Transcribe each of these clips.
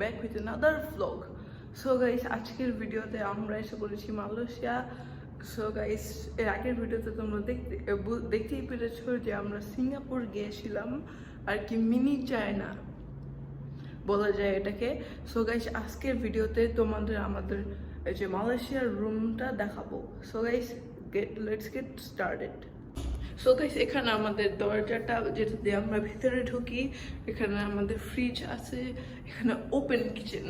back with another vlog. So guys, আজকের ভিডিওতে আমরা এসে পড়েছি মালয়েশিয়া। সো গাইস, এর আগের ভিডিওতে তোমরা দেখতেই পেরেছো যে আমরা সিঙ্গাপুর গিয়েছিলাম, আর কি মিনি চায়না বলা যায় এটাকে। সো গাইস, আজকের ভিডিওতে তোমাদের আমাদের এই যে মালয়েশিয়ার রুমটা দেখাবো। So guys, let's get started. So guys, এখানে আমাদের দরজাটা যেটা দিয়ে আমরা ভিতরে ঢুকি, এখানে আমাদের ফ্রিজ আছে, এখানে ওপেন কিচেন,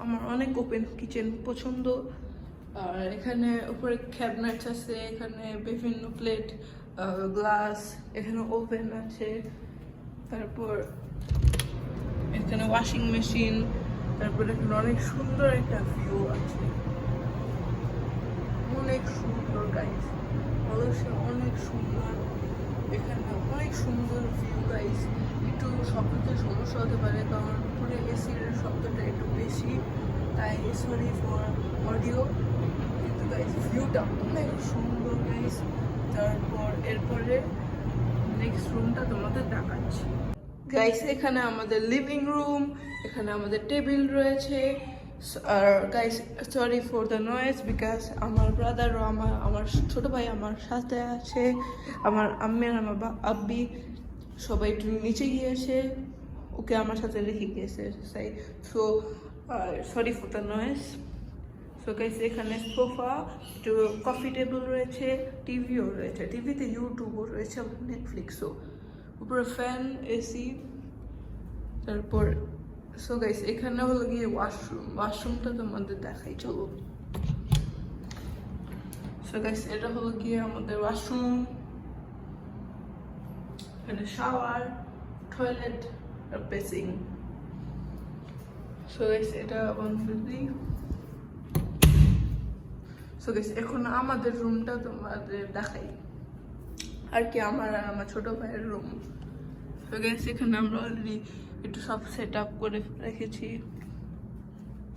আমার অনেক ওপেন কিচেন পছন্দ। আর এখানে উপরে ক্যাবিনেট আছে, এখানে বিভিন্ন প্লেট, গ্লাস, এখানে ওভেন আছে, তারপর এখানে ওয়াশিং মেশিন, তারপর এখানে অনেক সুন্দর একটা ভিউ আছে, অনেক সুন্দর গাইস, মালয়েশিয়া অনেক সুন্দর, এখানে অনেক সুন্দর ভিউ গাইস। একটু শব্দতে সমস্যা হতে পারে কারণ উপরে এসির শব্দটা একটু বেশি, তাই সরি ফর অডিও, কিন্তু গাইস ভিউটা অনেক সুন্দর গাইস। তারপর এরপরে নেক্সট রুমটা তোমাদের দেখাচ্ছি গাইস। এখানে আমাদের লিভিং রুম, এখানে আমাদের টেবিল রয়েছে। আর guys, sorry for the noise because আমার ব্রাদার ও আমার ছোট ভাই আমার সাথে আছে, আমার আম্মি আর আমার আব্বি সবাই একটু নিচে গিয়েছে, ওকে আমার সাথে রেখে গিয়েছে তাই। So sorry for the noise. So guys, এখানে সোফা, একটু কফি টেবিল রয়েছে, টিভিও রয়েছে, টিভিতে ইউটিউবও রয়েছে, নেটফ্লিক্সও, উপরে ফ্যান, এসি। তারপর সো গাইস, এখানে হলো গিয়ে ওয়াশরুমটা তোমাদের দেখাই, চলো। সো গাইস, এটা হলো গিয়ে আমাদের ওয়াশরুম, এখানে শাওয়ার, টয়লেট আর বেসিং। সো গাইস, এটা বন্ধ করে দিই। সো গাইস, এখন আমাদের রুমটা তোমাদের দেখাই, আর কি আমার আর আমার ছোট ভাইয়ের রুম। সো গাইস, এখানে আমরা অলরেডি একটু সব সেট আপ করে রেখেছি।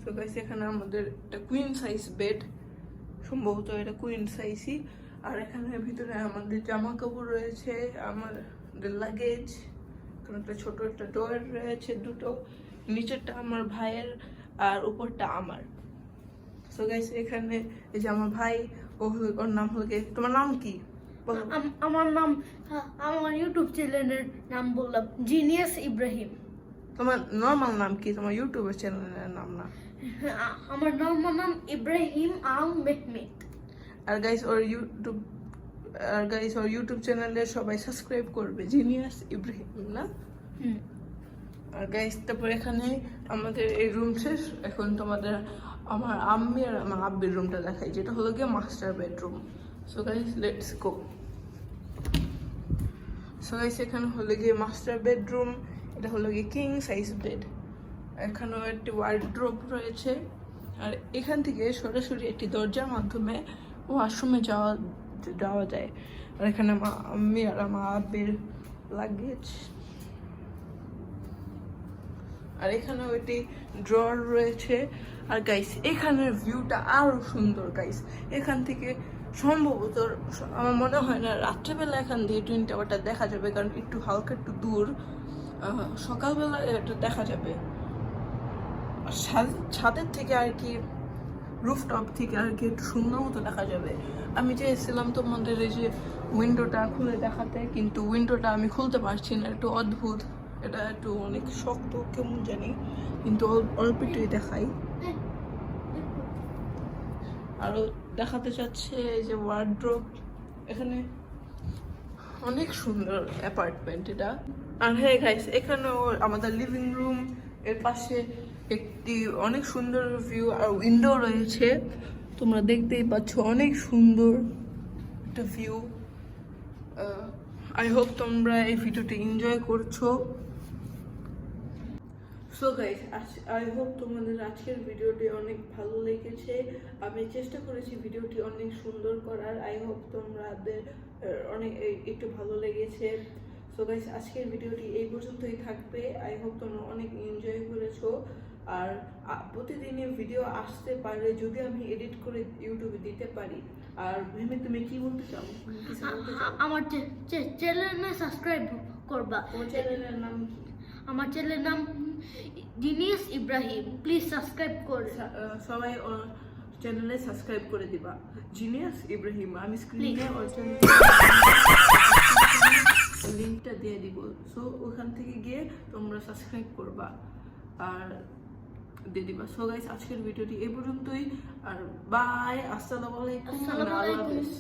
সো গাইস, এখানে আমাদের একটা কুইন সাইজ বেড, সম্ভবত এটা কুইন সাইজই। আর এখানে ভিতরে আমাদের জামা কাপড় রয়েছে, আমাদের লাগেজ, এখানে একটা ছোট একটা ডোর রয়েছে দুটো, নিচেরটা আমার ভাইয়ের আর উপরটা আমার। সো গাইস, এখানে এই যে আমার ভাই, ওর নাম হলো গিয়ে, তোমার নাম কি? আমার নাম, আমার ইউটিউব চ্যানেলের নাম বললাম জিনিয়াস ইব্রাহিম। তোমার নর্মাল নাম কি? তোমার ইউটিউবের চ্যানেলের নাম না? আমার নর্মাল নাম ইব্রাহিম আল মেহমেদ। আর গাইস, ওর ইউটিউব চ্যানেলে সবাই সাবস্ক্রাইব করবে, জিনিয়াস ইব্রাহিম না? আর গাইস, তারপর এখানে আমাদের এই রুম শেষ। এখন তোমাদের আমার আম্মি আর আমার আব্বির রুমটা দেখাই, যেটা হলো গিয়ে master bedroom. So guys, let's go. So guys, এখানে হলো গিয়ে মাস্টার বেডরুম, এটা হলো গিয়ে কিং সাইজ বেড, এখানেও একটি ওয়ার্ড্রোব রয়েছে। আর এখান থেকে সরাসরি একটি দরজার মাধ্যমে ওয়াশরুমে যাওয়া যায়। আর এখানে আম্মি আর আমার আব্বির লাগেজ। আর এখানেও একটি ড্রয়ার রয়েছে। আর গাইস, এখানের ভিউটা আরো সুন্দর গাইস। এখান থেকে সম্ভবত আমার মনে হয় না রাত্রেবেলা এখান দিয়ে টুইন টাওয়ারটা দেখা যাবে, কারণ একটু হালকা একটু দূর, সকালবেলা এটা দেখা যাবে। আর ছাদের থেকে আর কি, রুফটপ থেকে আর কি একটু সুন্দর মতো দেখা যাবে। আমি চেয়েছিলাম তোমাদের এই যে উইন্ডোটা খুলে দেখাতে, কিন্তু উইন্ডোটা আমি খুলতে পারছি না, একটু অদ্ভুত, এটা একটু অনেক শক্ত কেমন জানি, কিন্তু অল্প একটুই দেখাই। আরো দেখাতে চাচ্ছে এই যে ওয়ার্ড্রোব, এখানে অনেক সুন্দর অ্যাপার্টমেন্ট এটা। আর হ্যাঁ গাইস, এখানেও আমাদের লিভিং রুম, এর পাশে একটি অনেক সুন্দর ভিউ আর উইন্ডো রয়েছে, তোমরা দেখতেই পাচ্ছ, অনেক সুন্দর একটা ভিউ। আই হোপ তোমরা এই ভিডিওটি এনজয় করছো। সো গাইস, আই হোপ তোমাদের আজকের ভিডিওটি অনেক ভালো লেগেছে। আমি চেষ্টা করেছি ভিডিওটি অনেক সুন্দর করার, আই হোপ তোমাদের অনেক একটু ভালো লেগেছে। সো গাইস, আজকের ভিডিওটি এই পর্যন্তই থাকবে। আই হোপ তোমরা অনেক এনজয় করেছো। আর প্রতিদিনই ভিডিও আসতে পারে যদি আমি এডিট করে ইউটিউবে দিতে পারি। আর ভেবে তুমি কি বলতে চাও? আমার চ্যানেলে সাবস্ক্রাইব করবা। তোমার চ্যানেলের নাম কি? আমার চ্যানেলের নাম জিনিয়াস ইব্রাহিম, প্লিজ সাবস্ক্রাইব করে। সবাই ওর চ্যানেলে সাবস্ক্রাইব করে দিবা, জিনিয়াস ইব্রাহিম। আমি স্ক্রিনে ওর চ্যানেল লিঙ্কটা দিয়ে দিব, সো ওখান থেকে গিয়ে তোমরা সাবস্ক্রাইব করবা আর দিয়ে দিবা। সো গাইস, আজকের ভিডিওটি এই পর্যন্তই, আর বাই, আসসালামু আলাইকুম, আসসালামু আল্লাহ আলাইকুম। হাফেজ।